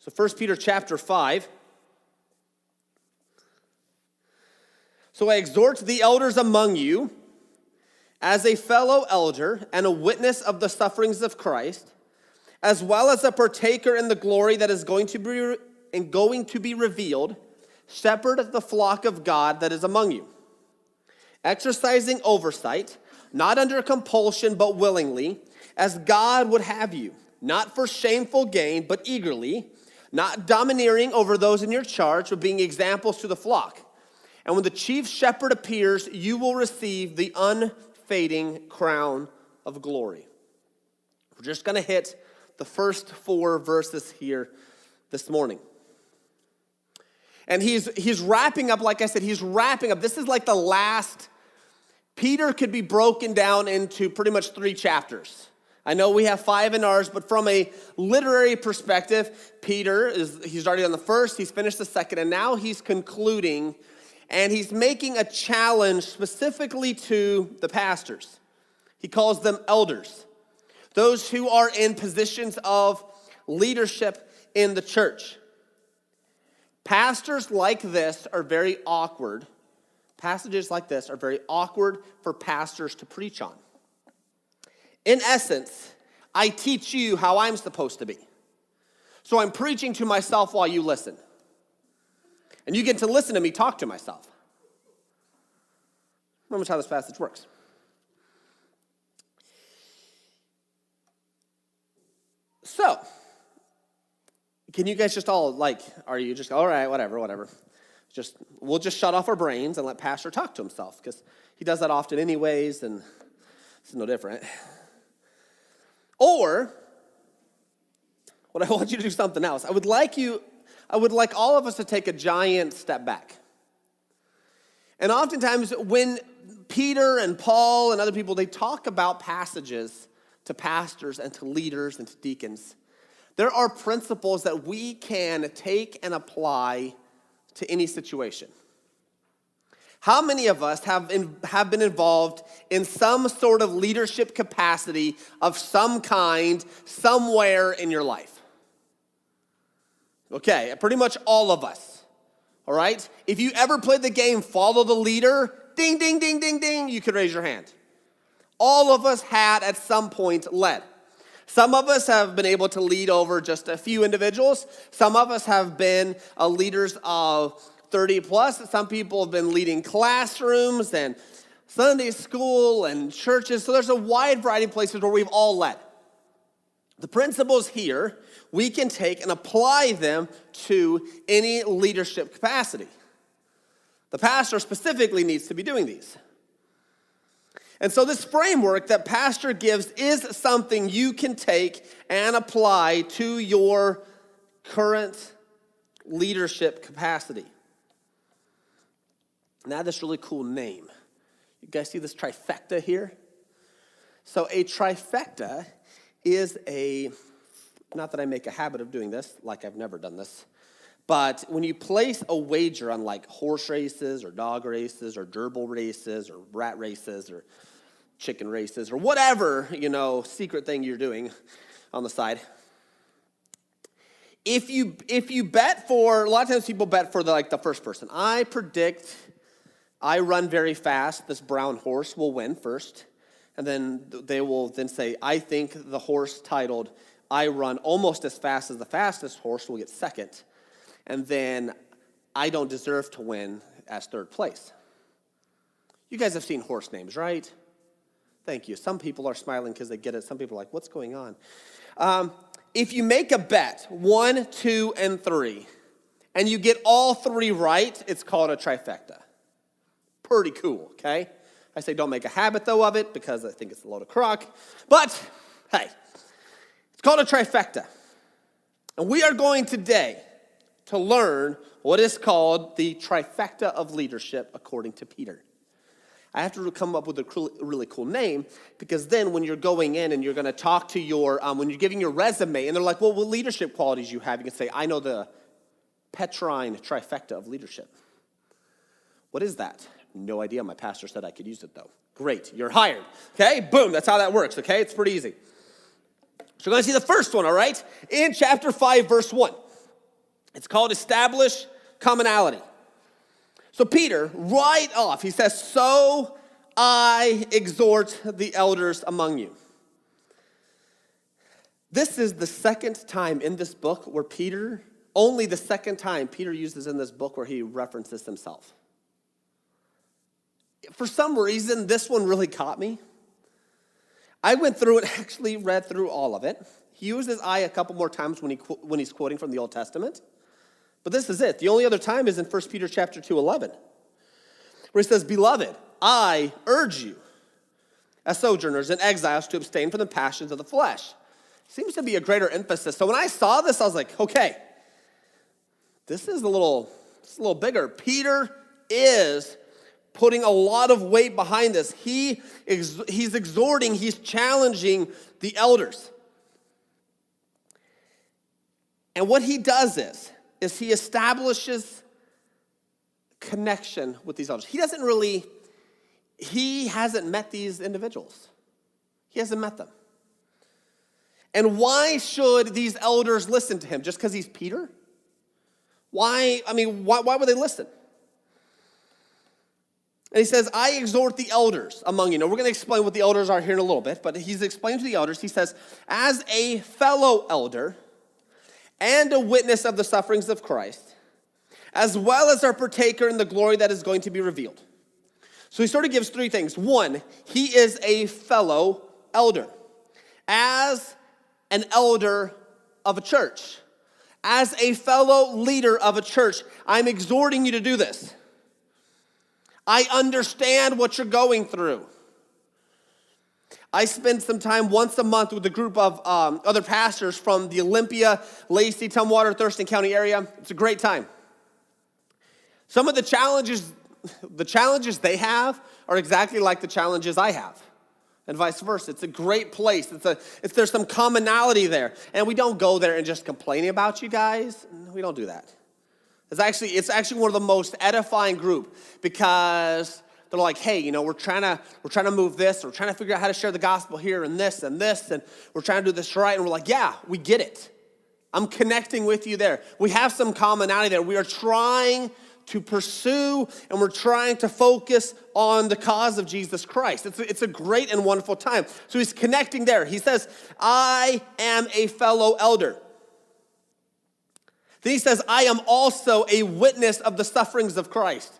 So 1 Peter chapter 5. So I exhort the elders among you, as a fellow elder and a witness of the sufferings of Christ, as well as a partaker in the glory that is going to be revealed, shepherd the flock of God that is among you, exercising oversight, not under compulsion but willingly, as God would have you, not for shameful gain but eagerly, not domineering over those in your charge, but being examples to the flock. And when the chief shepherd appears, you will receive the unfading crown of glory. We're just going to hit the first 4 verses here this morning. And he's wrapping up, like I said, he's wrapping up. This is like the last. Peter could be broken down into pretty much 3 chapters. I know we have 5 in ours, but from a literary perspective, he's already on the first, he's finished the second, and now he's concluding, and he's making a challenge specifically to the pastors. He calls them elders, those who are in positions of leadership in the church. Pastors like this are very awkward. Passages like this are very awkward for pastors to preach on. In essence, I teach you how I'm supposed to be. So I'm preaching to myself while you listen. And you get to listen to me talk to myself. Remember how this passage works. So, can you guys just all are you just, all right, whatever. We'll just shut off our brains and let Pastor talk to himself, because he does that often anyways, and it's no different. Or, what I want you to do something else. I would like all of us to take a giant step back. And oftentimes when Peter and Paul and other people, they talk about passages to pastors and to leaders and to deacons, there are principles that we can take and apply to any situation. How many of us have been involved in some sort of leadership capacity of some kind somewhere in your life? Okay, pretty much all of us, all right? If you ever played the game Follow the Leader, ding, ding, ding, ding, ding, you could raise your hand. All of us had at some point led. Some of us have been able to lead over just a few individuals. Some of us have been leaders of 30 plus. Some people have been leading classrooms and Sunday school and churches. So there's a wide variety of places where we've all led. The principles here, we can take and apply them to any leadership capacity. The pastor specifically needs to be doing these. And so this framework that pastor gives is something you can take and apply to your current leadership capacity. Now this really cool name. You guys see this trifecta here? So a trifecta is not that I make a habit of doing this, like I've never done this, but when you place a wager on like horse races or dog races or gerbil races or rat races or chicken races or whatever, secret thing you're doing on the side. If you bet for, a lot of times people bet for the first person. I predict I run very fast. This brown horse will win first. And then they will then say, I think the horse titled, I run almost as fast as the fastest horse will get second. And then I don't deserve to win as third place. You guys have seen horse names, right? Thank you. Some people are smiling because they get it. Some people are like, what's going on? If you make a bet, 1, 2, and 3, and you get all 3 right, it's called a trifecta. Pretty cool, okay? I say don't make a habit, though, of it because I think it's a load of crock. But, hey, it's called a trifecta. And we are going today to learn what is called the trifecta of leadership according to Peter. I have to come up with a really cool name because then when you're going in and you're going to talk to when you're giving your resume and they're like, well, what leadership qualities you have? You can say, I know the Petrine trifecta of leadership. What is that? No idea. My pastor said I could use it though. Great. You're hired. Okay. Boom. That's how that works. Okay. It's pretty easy. So we're going to see the first one. All right. In chapter 5, verse 1. It's called establish commonality. So Peter, right off, he says, so I exhort the elders among you. This is the second time in this book where only the second time Peter uses in this book where he references himself. For some reason, this one really caught me. I went through and actually read through all of it. He uses I a couple more times when he's quoting from the Old Testament. But this is it. The only other time is in 1 Peter chapter 2:11, where he says, beloved, I urge you, as sojourners and exiles, to abstain from the passions of the flesh. Seems to be a greater emphasis. So when I saw this, I was like, okay, this is a little bigger. Peter is putting a lot of weight behind this. He's exhorting, he's challenging the elders. And what he does is he establishes connection with these elders. He hasn't met these individuals. He hasn't met them. And why should these elders listen to him? Just because he's Peter? Why would they listen? And he says, I exhort the elders among you. Now, we're going to explain what the elders are here in a little bit, but he's explaining to the elders, he says, as a fellow elder and a witness of the sufferings of Christ, as well as our partaker in the glory that is going to be revealed. So he sort of gives three things. One, he is a fellow elder. As an elder of a church, as a fellow leader of a church, I'm exhorting you to do this. I understand what you're going through. I spend some time once a month with a group of other pastors from the Olympia, Lacey, Tumwater, Thurston County area. It's a great time. Some of the challenges they have are exactly like the challenges I have, and vice versa. It's a great place. There's some commonality there, and we don't go there and just complaining about you guys. We don't do that. It's actually one of the most edifying group, because they're like, hey, we're trying to move this, we're trying to figure out how to share the gospel here and this, and we're trying to do this right. And we're like, yeah, we get it. I'm connecting with you there. We have some commonality there. We are trying to pursue, and we're trying to focus on the cause of Jesus Christ. It's a great and wonderful time. So he's connecting there. He says, I am a fellow elder. Then he says, I am also a witness of the sufferings of Christ.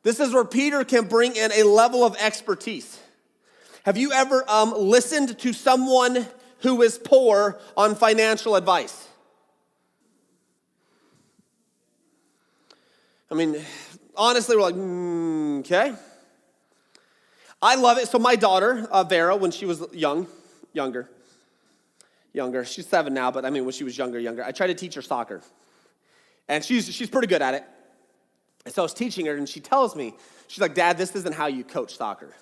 This is where Peter can bring in a level of expertise. Have you ever listened to someone who is poor on financial advice? Honestly, we're like, okay. I love it. So my daughter, Vera, when she was younger, she's 7 now, but when she was younger, I tried to teach her soccer. And she's pretty good at it. And so I was teaching her, and she tells me, she's like, Dad, this isn't how you coach soccer.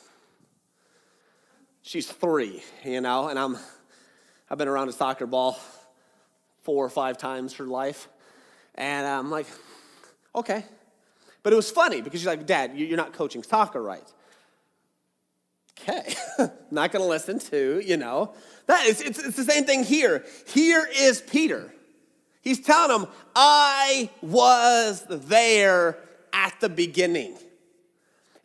She's 3, and I've been around a soccer ball 4 or 5 times her life. And I'm like, okay. But it was funny because she's like, Dad, you're not coaching soccer right. Okay, not going to listen to, It's the same thing here. Here is Peter. He's telling them, I was there at the beginning.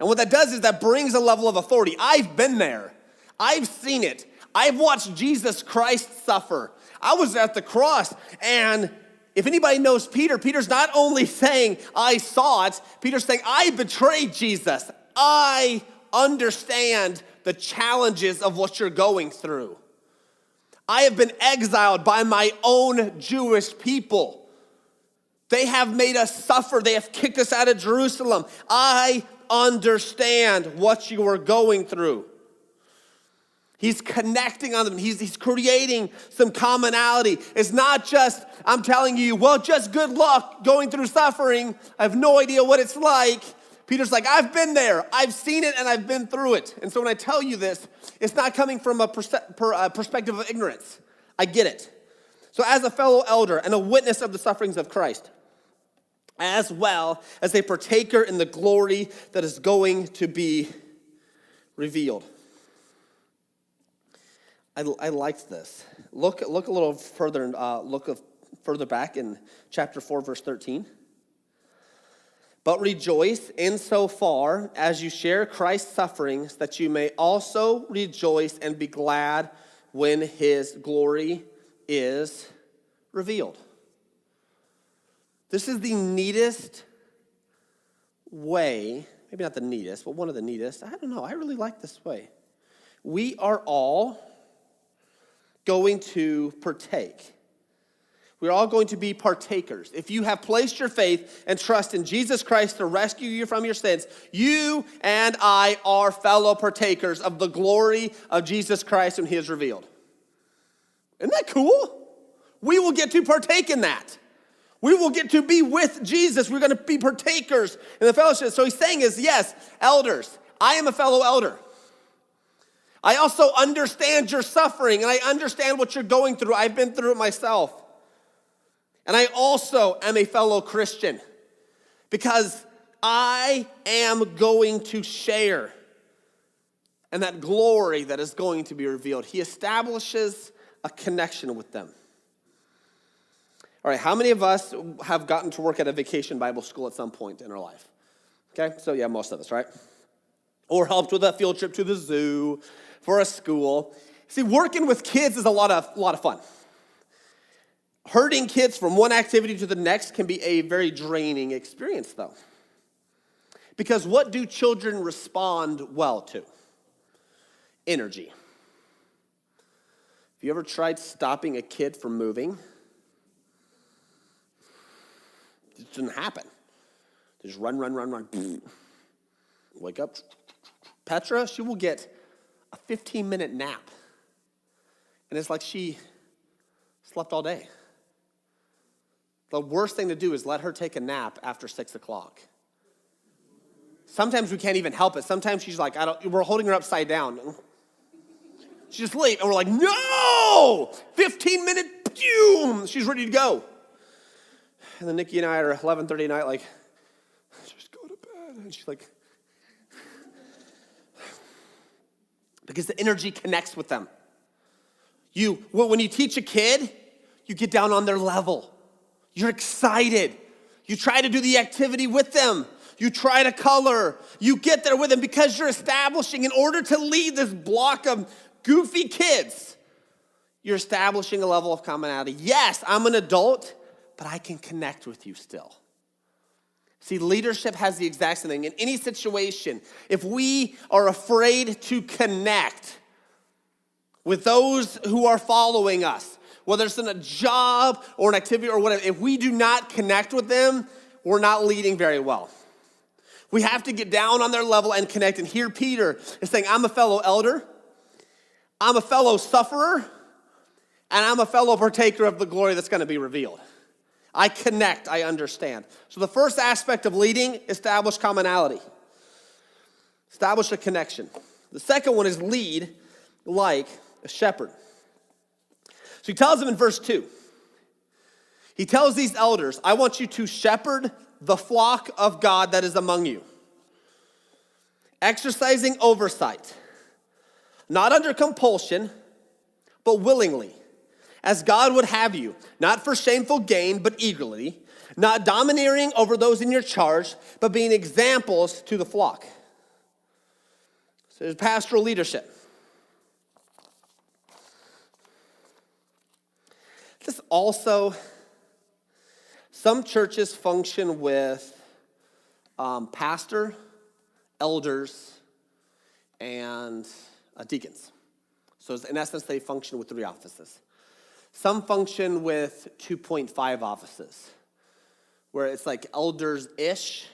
And what that does is that brings a level of authority. I've been there. I've seen it. I've watched Jesus Christ suffer. I was at the cross, and if anybody knows Peter, Peter's not only saying, I saw it, Peter's saying, I betrayed Jesus. I understand the challenges of what you're going through. I have been exiled by my own Jewish people. They have made us suffer. They have kicked us out of Jerusalem. I understand what you are going through. He's connecting on them. He's creating some commonality. It's not just, I'm telling you, well, just good luck going through suffering. I have no idea what it's like. Peter's like, I've been there. I've seen it, and I've been through it. And so when I tell you this, it's not coming from a perspective of ignorance. I get it. So as a fellow elder and a witness of the sufferings of Christ, as well as a partaker in the glory that is going to be revealed. I liked this. Look a little further. Look further back in chapter 4, verse 13. But rejoice insofar as you share Christ's sufferings, that you may also rejoice and be glad when his glory is revealed. This is the neatest way, maybe not the neatest, but one of the neatest. I don't know, I really like this way. We are all going to partake. We're all going to be partakers. If you have placed your faith and trust in Jesus Christ to rescue you from your sins, you and I are fellow partakers of the glory of Jesus Christ when he is revealed. Isn't that cool? We will get to partake in that. We will get to be with Jesus. We're going to be partakers in the fellowship. So he's saying is, yes, elders, I am a fellow elder. I also understand your suffering, and I understand what you're going through. I've been through it myself. And I also am a fellow Christian because I am going to share in that glory that is going to be revealed. He establishes a connection with them. All right, how many of us have gotten to work at a vacation Bible school at some point in our life? Okay, so yeah, most of us, right? Or helped with a field trip to the zoo for a school. See, working with kids is a lot of fun. Herding kids from one activity to the next can be a very draining experience, though. Because what do children respond well to? Energy. Have you ever tried stopping a kid from moving? It doesn't happen. They just run. Wake up. Petra, she will get a 15-minute nap. And it's like she slept all day. The worst thing to do is let her take a nap after 6 o'clock. Sometimes we can't even help it. Sometimes she's like, we're holding her upside down. She's asleep, and we're like, no! 15-minute, boom! She's ready to go. And then Nikki and I are 11:30 at night, like, just go to bed. And she's like, because the energy connects with them. When you teach a kid, you get down on their level. You're excited. You try to do the activity with them. You try to color. You get there with them because you're establishing, in order to lead this block of goofy kids, you're establishing a level of commonality. Yes, I'm an adult, but I can connect with you still. See, leadership has the exact same thing. In any situation, if we are afraid to connect with those who are following us, whether it's in a job or an activity or whatever, if we do not connect with them, we're not leading very well. We have to get down on their level and connect. And here Peter is saying, I'm a fellow elder, I'm a fellow sufferer, and I'm a fellow partaker of the glory that's going to be revealed. I connect, I understand. So the first aspect of leading, establish commonality. Establish a connection. The second one is lead like a shepherd. So he tells them in verse 2, he tells these elders, I want you to shepherd the flock of God that is among you, exercising oversight, not under compulsion, but willingly, as God would have you, not for shameful gain, but eagerly, not domineering over those in your charge, but being examples to the flock. So there's pastoral leadership. This also, some churches function with pastor, elders, and deacons. So in essence, they function with 3 offices. Some function with 2.5 offices, where it's like elders-ish,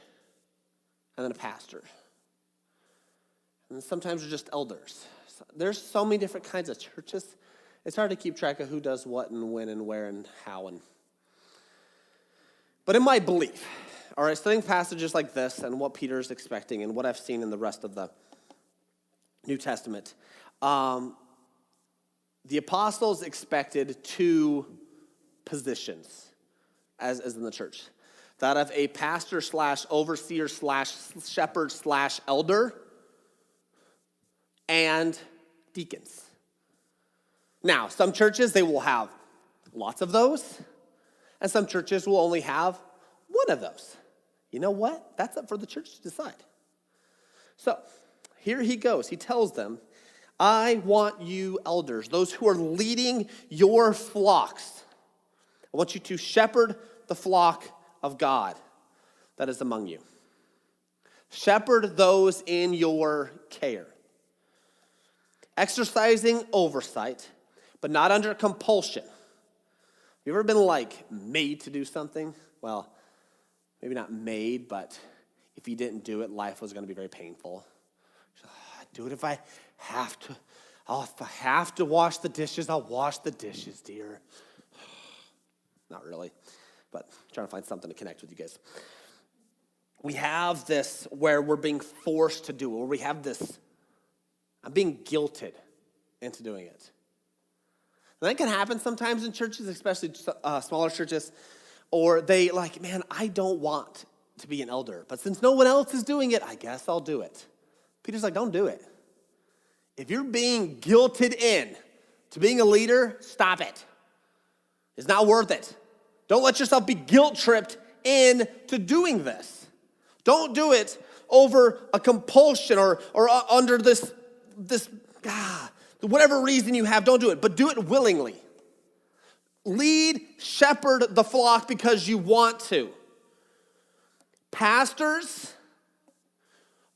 and then a pastor. And sometimes they're just elders. So there's so many different kinds of churches. It's hard to keep track of who does what and when and where and how. But in my belief, all right, studying passages like this and what Peter is expecting and what I've seen in the rest of the New Testament, the apostles expected 2 positions as in the church. That of a pastor / overseer / shepherd / elder and deacons. Now, some churches, they will have lots of those. And some churches will only have one of those. You know what? That's up for the church to decide. So here he goes. He tells them, I want you elders, those who are leading your flocks. I want you to shepherd the flock of God that is among you. Shepherd those in your care. Exercising oversight, but not under compulsion. You ever been made to do something? Well, maybe not made, but if you didn't do it, life was going to be very painful. I'd do it if I have to. If I have to wash the dishes, I'll wash the dishes, dear. Not really, but I'm trying to find something to connect with you guys. We have this where we're being forced to do it, where we have this, I'm being guilted into doing it. And that can happen sometimes in churches, especially smaller churches, or they man, I don't want to be an elder, but since no one else is doing it, I guess I'll do it. Peter's like, don't do it. If you're being guilted in to being a leader, stop it. It's not worth it. Don't let yourself be guilt-tripped into doing this. Don't do it over a compulsion or under this whatever reason you have, don't do it, but do it willingly. Lead, shepherd the flock because you want to. Pastors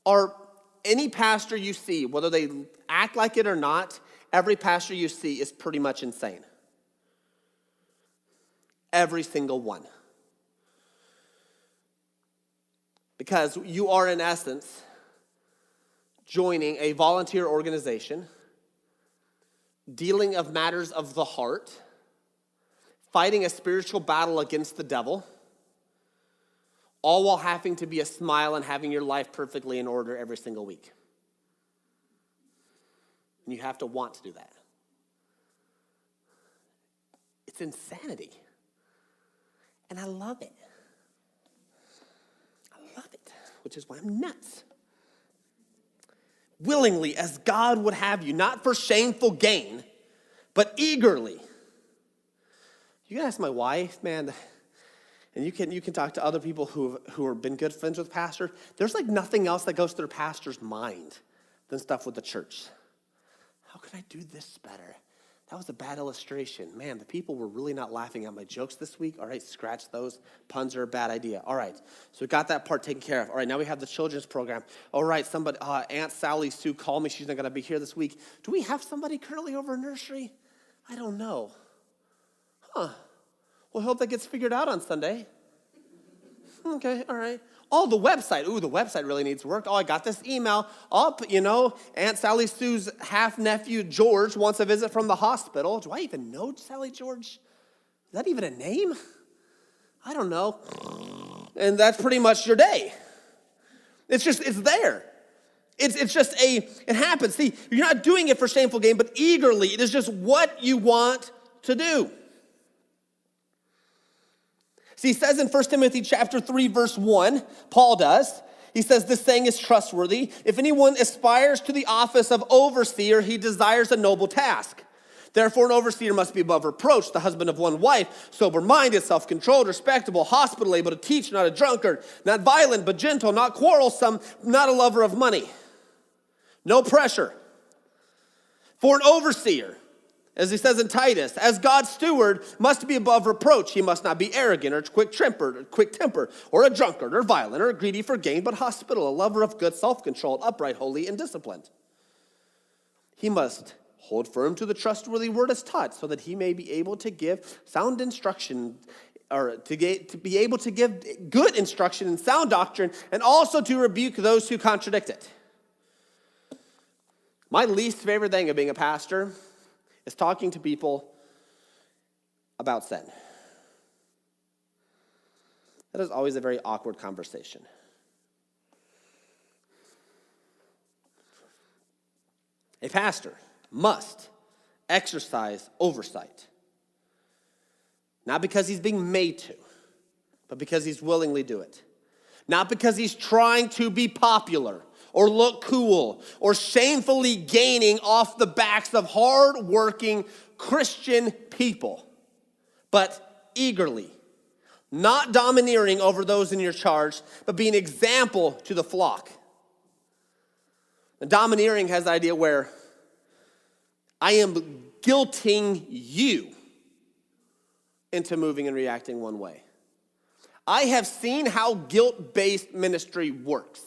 are any pastor you see, whether they act like it or not, every pastor you see is pretty much insane. Every single one. Because you are, in essence, joining a volunteer organization, dealing of matters of the heart, fighting a spiritual battle against the devil, all while having to be a smile and having your life perfectly in order every single week. And you have to want to do that. It's insanity. And I love it. I love it, which is why I'm nuts. Willingly, as God would have you, not for shameful gain, but eagerly. You can ask my wife, man, and you can talk to other people who have been good friends with pastor. There's nothing else that goes through their pastor's mind than stuff with the church. How can I do this better? That was a bad illustration. Man, the people were really not laughing at my jokes this week. All right, scratch those. Puns are a bad idea. All right, so we got that part taken care of. All right, now we have the children's program. All right, somebody, Aunt Sally Sue called me. She's not going to be here this week. Do we have somebody currently over nursery? I don't know. Well, I hope that gets figured out on Sunday. Okay, all right. Oh, the website. Ooh, the website really needs work. Oh, I got this email. Aunt Sally Sue's half-nephew, George, wants a visit from the hospital. Do I even know Sally George? Is that even a name? I don't know. And that's pretty much your day. It's there. It happens. See, you're not doing it for shameful gain, but eagerly. It is just what you want to do. See, he says in 1 Timothy chapter 3, verse 1, Paul does, he says, this saying is trustworthy. If anyone aspires to the office of overseer, he desires a noble task. Therefore, an overseer must be above reproach, the husband of one wife, sober-minded, self-controlled, respectable, hospitable, able to teach, not a drunkard, not violent, but gentle, not quarrelsome, not a lover of money. No pressure. For an overseer, as he says in Titus, as God's steward, must be above reproach. He must not be arrogant or quick-tempered, or a drunkard, or violent, or greedy for gain, but hospitable, a lover of good, self-controlled, upright, holy, and disciplined. He must hold firm to the trustworthy word as taught, so that he may be able to give sound instruction, or to be able to give good instruction and sound doctrine, and also to rebuke those who contradict it. My least favorite thing of being a pastor is talking to people about sin. That is always a very awkward conversation. A pastor must exercise oversight, not because he's being made to, but because he's willingly do it. Not because he's trying to be popular or look cool, or shamefully gaining off the backs of hard-working Christian people, but eagerly not domineering over those in your charge, but being an example to the flock. And domineering has the idea where I am guilting you into moving and reacting one way. I have seen how guilt-based ministry works.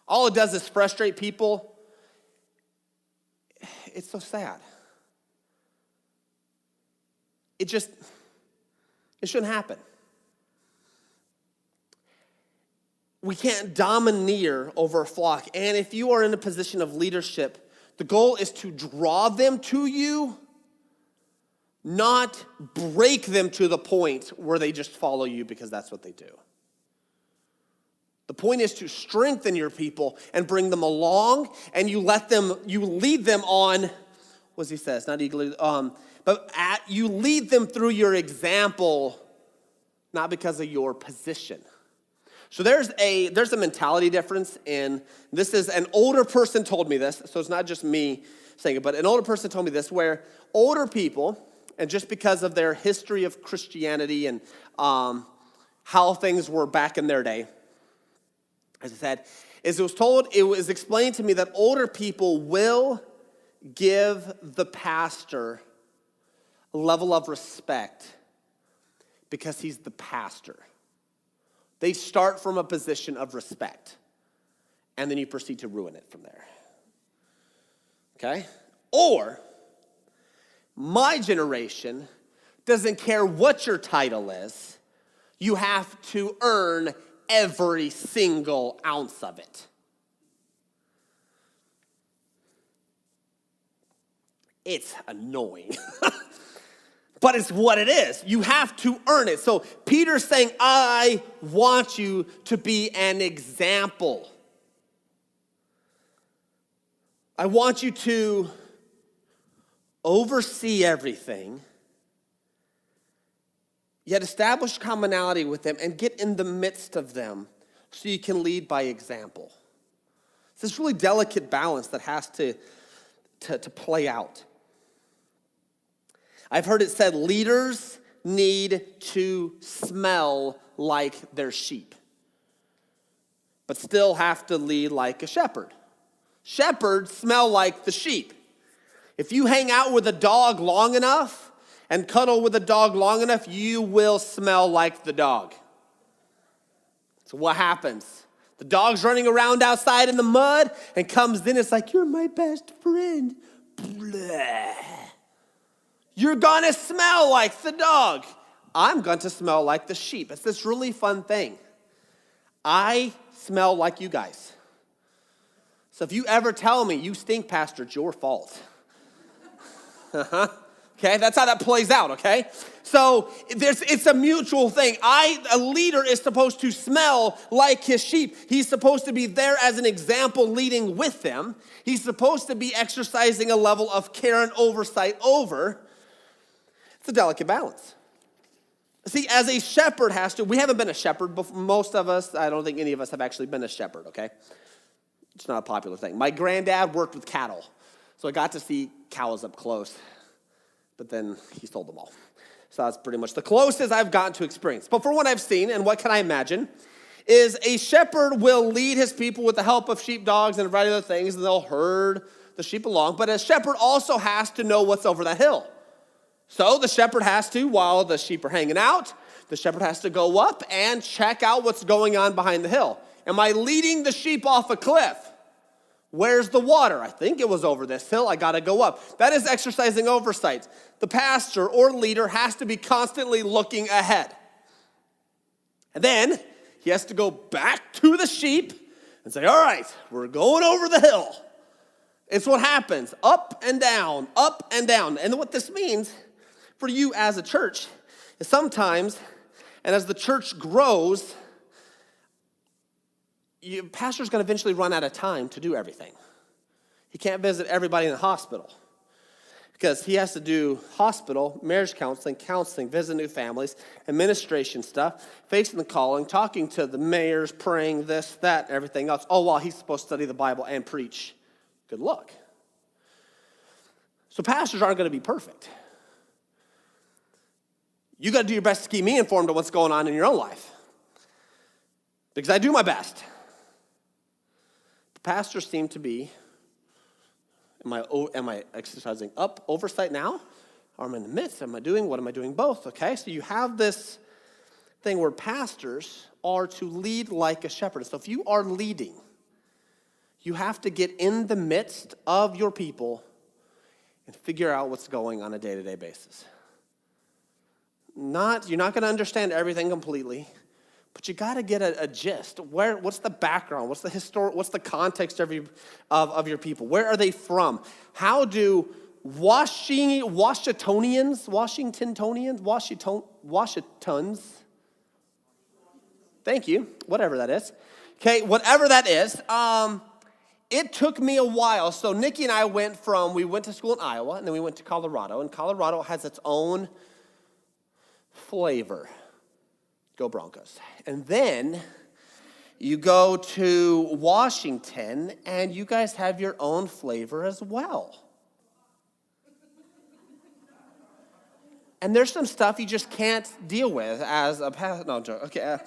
All it does is frustrate people. It's so sad. It shouldn't happen. We can't domineer over a flock. And if you are in a position of leadership, the goal is to draw them to you, not break them to the point where they just follow you because that's what they do. The point is to strengthen your people and bring them along, and you lead them on, what he says, not eagerly, you lead them through your example, not because of your position. So there's a mentality difference, and this is an older person told me this, so it's not just me saying it, but an older person told me this, where older people, and just because of their history of Christianity and how things were back in their day, as I said, it was explained to me that older people will give the pastor a level of respect because he's the pastor. They start from a position of respect, and then you proceed to ruin it from there. Okay? Or, my generation doesn't care what your title is, you have to earn every single ounce of it. It's annoying. But it's what it is. You have to earn it. So Peter's saying, I want you to be an example. I want you to oversee everything, yet establish commonality with them and get in the midst of them so you can lead by example. It's this really delicate balance that has to play out. I've heard it said leaders need to smell like their sheep, but still have to lead like a shepherd. Shepherds smell like the sheep. If you hang out with a dog long enough and cuddle with a dog long enough, you will smell like the dog. So what happens? The dog's running around outside in the mud and comes in, it's like, you're my best friend. Blah. You're gonna smell like the dog. I'm going to smell like the sheep. It's this really fun thing. I smell like you guys. So if you ever tell me you stink, Pastor, it's your fault. Okay, that's how that plays out, okay? So it's a mutual thing. A leader is supposed to smell like his sheep. He's supposed to be there as an example leading with them. He's supposed to be exercising a level of care and oversight over. It's a delicate balance. See, as a shepherd has to, we haven't been a shepherd before. Most of us, I don't think any of us have actually been a shepherd, okay? It's not a popular thing. My granddad worked with cattle, so I got to see cows up close, but then he sold them all. So that's pretty much the closest I've gotten to experience. But for what I've seen, and what can I imagine, is a shepherd will lead his people with the help of sheepdogs and a variety of other things, and they'll herd the sheep along. But a shepherd also has to know what's over that hill. So the shepherd has to, while the sheep are hanging out, the shepherd has to go up and check out what's going on behind the hill. Am I leading the sheep off a cliff? Where's the water? I think it was over this hill. I got to go up. That is exercising oversight. The pastor or leader has to be constantly looking ahead. And then he has to go back to the sheep and say, all right, we're going over the hill. It's what happens, up and down, up and down. And what this means for you as a church is sometimes, and as the church grows, pastor's going to eventually run out of time to do everything. He can't visit everybody in the hospital because he has to do hospital, marriage counseling, visit new families, administration stuff, facing the calling, talking to the mayors, praying this, that, and everything else, all while he's supposed to study the Bible and preach. Good luck. So pastors aren't going to be perfect. You got to do your best to keep me informed of what's going on in your own life. Because I do my best. The pastors seem to be, am I exercising oversight now? Or am I in the midst? What am I doing both? Okay, so you have this thing where pastors are to lead like a shepherd. So if you are leading, you have to get in the midst of your people and figure out what's going on a day-to-day basis. You're not going to understand everything completely, but you got to get a gist. What's the background? What's the context of your people? Where are they from? How do Washingtonians, thank you, whatever that is. Okay, whatever that is, it took me a while. So Nikki and I went to school in Iowa, and then we went to Colorado, and Colorado has its own flavor. Go Broncos. And then you go to Washington, and you guys have your own flavor as well. And there's some stuff you just can't deal with as a pastor. No, I'm joking. Okay.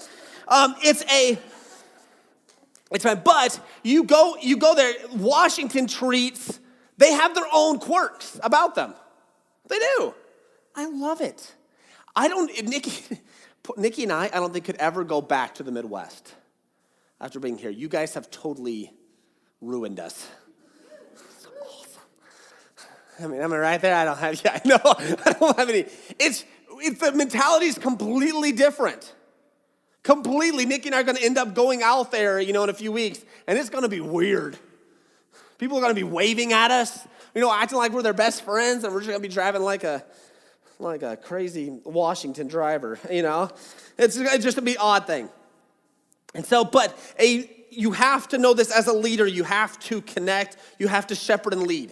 It's fine. But you go there. Washington treats. They have their own quirks about them. They do. I love it. Nikki and I don't think could ever go back to the Midwest after being here. You guys have totally ruined us. So awesome. I mean, am I right there? I don't have any. The mentality is completely different. Completely. Nikki and I are going to end up going out there, in a few weeks, and it's going to be weird. People are going to be waving at us, acting like we're their best friends, and we're just going to be driving like a crazy Washington driver, It's just a be odd thing. And so, you have to know this as a leader. You have to connect. You have to shepherd and lead.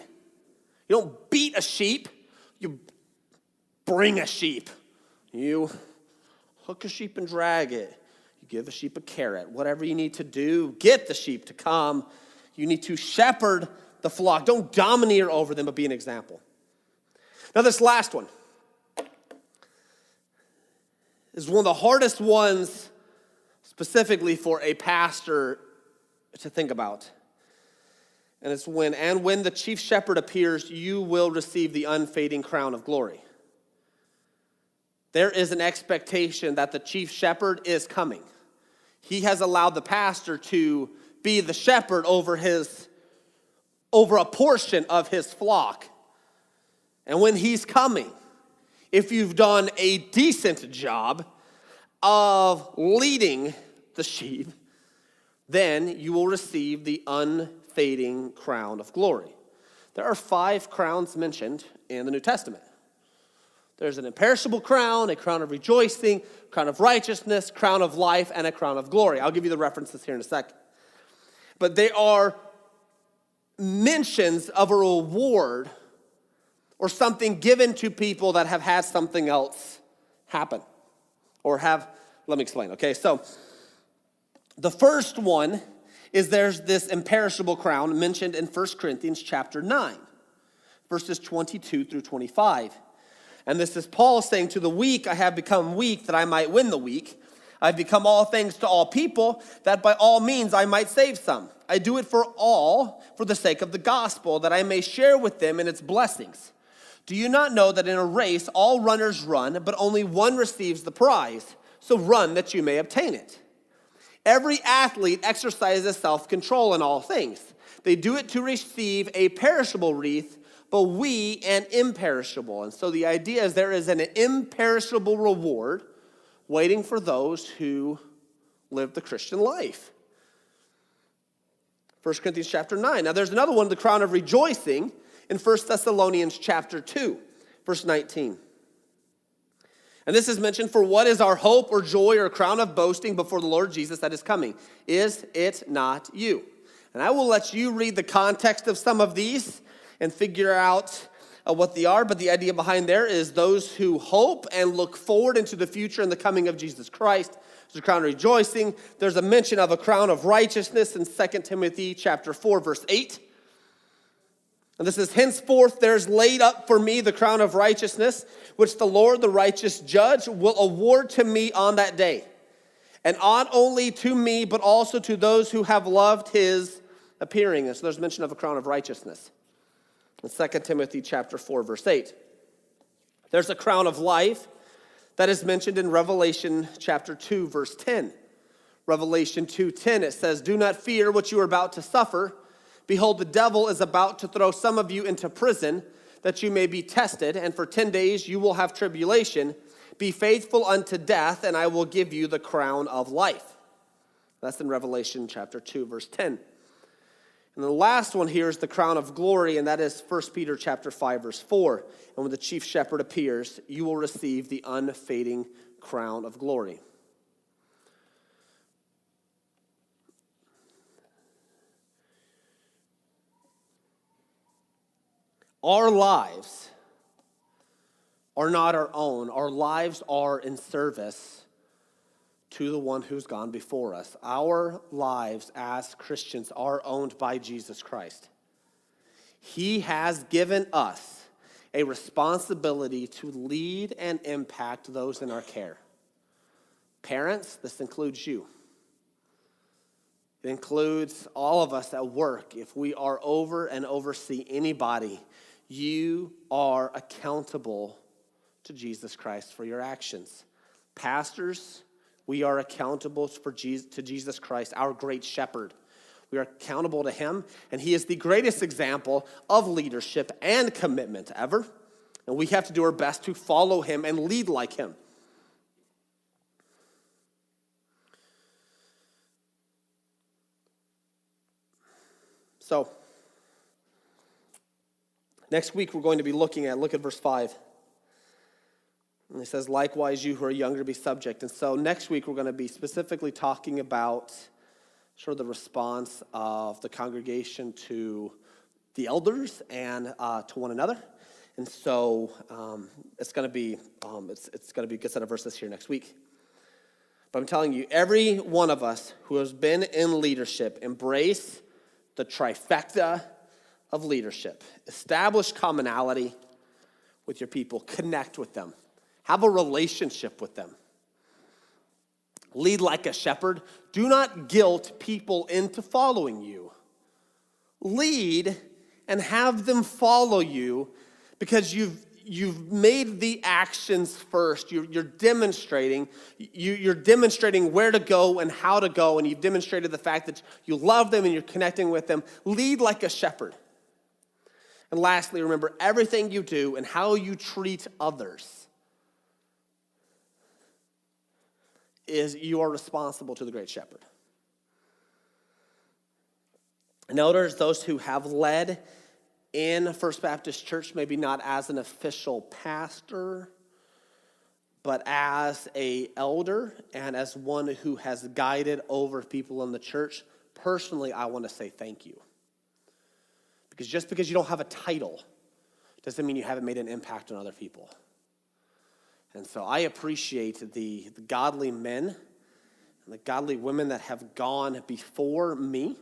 You don't beat a sheep. You bring a sheep. You hook a sheep and drag it. You give a sheep a carrot. Whatever you need to do, get the sheep to come. You need to shepherd the flock. Don't domineer over them, but be an example. Now, this last one is one of the hardest ones specifically for a pastor to think about. And it's when the chief shepherd appears, you will receive the unfading crown of glory. There is an expectation that the chief shepherd is coming. He has allowed the pastor to be the shepherd over a portion of his flock. And when he's coming, if you've done a decent job of leading the sheep, then you will receive the unfading crown of glory. There are 5 crowns mentioned in the New Testament. There's an imperishable crown, a crown of rejoicing, a crown of righteousness, crown of life, and a crown of glory. I'll give you the references here in a second. But they are mentions of a reward or something given to people that have had something else happen. Let me explain, okay? So the first one is there's this imperishable crown mentioned in 1 Corinthians chapter 9, verses 22 through 25. And this is Paul saying, to the weak I have become weak that I might win the weak. I've become all things to all people, that by all means I might save some. I do it for the sake of the gospel, that I may share with them in its blessings. Do you not know that in a race all runners run, but only one receives the prize? So run that you may obtain it. Every athlete exercises self-control in all things. They do it to receive a perishable wreath, but we an imperishable. And so the idea is there is an imperishable reward waiting for those who live the Christian life. 1 Corinthians chapter 9. Now there's another one, the crown of rejoicing, in 1 Thessalonians chapter 2, verse 19. And this is mentioned, for what is our hope or joy or crown of boasting before the Lord Jesus that is coming? Is it not you? And I will let you read the context of some of these and figure out what they are. But the idea behind there is those who hope and look forward into the future and the coming of Jesus Christ. There's a crown of rejoicing. There's a mention of a crown of righteousness in 2 Timothy chapter 4, verse 8. And this is, henceforth there's laid up for me the crown of righteousness, which the Lord, the righteous judge, will award to me on that day. And not only to me, but also to those who have loved his appearing. And so there's mention of a crown of righteousness. In 2 Timothy chapter 4, verse 8. There's a crown of life that is mentioned in Revelation chapter 2, verse 10. Revelation 2:10, it says, do not fear what you are about to suffer. Behold, the devil is about to throw some of you into prison, that you may be tested, and for 10 days you will have tribulation. Be faithful unto death, and I will give you the crown of life. That's in Revelation chapter 2, verse 10. And the last one here is the crown of glory, and that is 1 Peter chapter 5, verse 4. And when the chief shepherd appears, you will receive the unfading crown of glory. Our lives are not our own. Our lives are in service to the one who's gone before us. Our lives as Christians are owned by Jesus Christ. He has given us a responsibility to lead and impact those in our care. Parents, this includes you. It includes all of us at work. If we are over and oversee anybody, you are accountable to Jesus Christ for your actions. Pastors, we are accountable to Jesus Christ, our great shepherd. We are accountable to him, and he is the greatest example of leadership and commitment ever. And we have to do our best to follow him and lead like him. So, next week we're going to be look at verse 5. And it says, likewise you who are younger be subject. And so next week we're going to be specifically talking about sort of the response of the congregation to the elders and to one another. And so it's going to be a good set of verses here next week. But I'm telling you, every one of us who has been in leadership, embrace the trifecta of leadership. Establish commonality with your people. Connect with them. Have a relationship with them. Lead like a shepherd. Do not guilt people into following you. Lead and have them follow you because you've made the actions first. You're demonstrating. You're demonstrating where to go and how to go, and you've demonstrated the fact that you love them and you're connecting with them. Lead like a shepherd. And lastly, remember, everything you do and how you treat others is you are responsible to the great shepherd. And elders, those who have led in First Baptist Church, maybe not as an official pastor, but as an elder and as one who has guided over people in the church, personally, I want to say thank you. Because just because you don't have a title doesn't mean you haven't made an impact on other people. And so I appreciate the godly men and the godly women that have gone before me.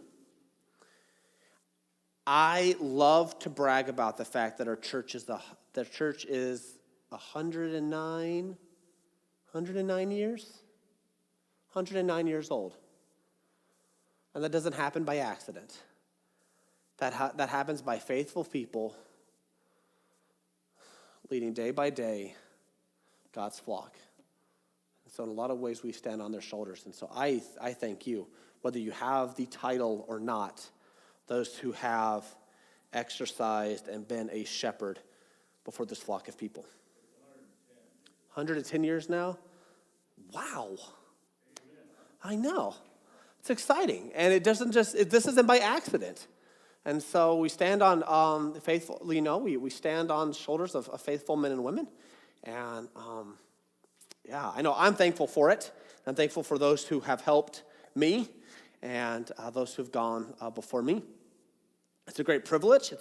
I love to brag about the fact that our church is 109 years? 109 years old. And that doesn't happen by accident. That happens by faithful people leading day by day God's flock. And so in a lot of ways we stand on their shoulders. And so I thank you, whether you have the title or not, those who have exercised and been a shepherd before this flock of people. 110 years now? Wow. I know. It's exciting. And this isn't by accident. And so we stand on we stand on the shoulders of faithful men and women. And I know I'm thankful for it. I'm thankful for those who have helped me and those who've gone before me. It's a great privilege.